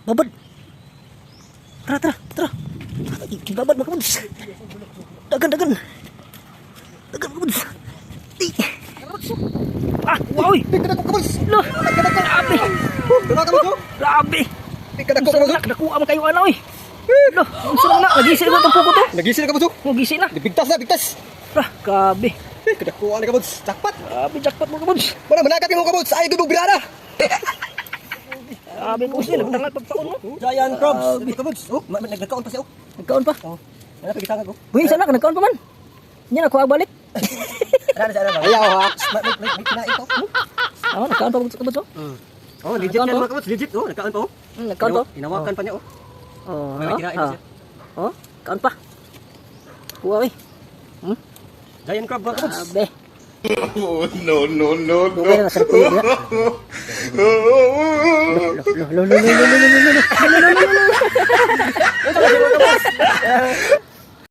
babad. Tara. Babad mga kabuds. Dagan mga kabuds. Wow. Kadako kabuds. Lo. Grabe. Grabe. Kadako kabuds. Nakuha man kayo ano eh. Lo, unsa na nagising ko tong puko to. Nagising na kabuds. Nagising na. Bigtas. Grabe. Kadako ani kabuds. Jackpot. Grabe jackpot mga kabuds. Wala manakat mo kabuds. Ay gudog birada. Grabe ko sila nagtangal pagtaon mo. Giant crabs. Kabuds. Oh, nagkaon pa siya. Nagkaon pa. Oh. Ano pagitangan ko? Buhin sana nagkaon pa man. Nya na kuha balik. Ayaw ha. May kinain ko. Nagkaon pa kabuds. Oh, legit yan mga kabuds. Legit. Oh, nagkaon pa oh. Nagkaon pa. Inawakan pa niya oh. May kinain pa siya. Kaon pa. Kuha eh. Giant crab mga kabuds. Grabe. Oh, no. Dugay na sarap ko. Lo.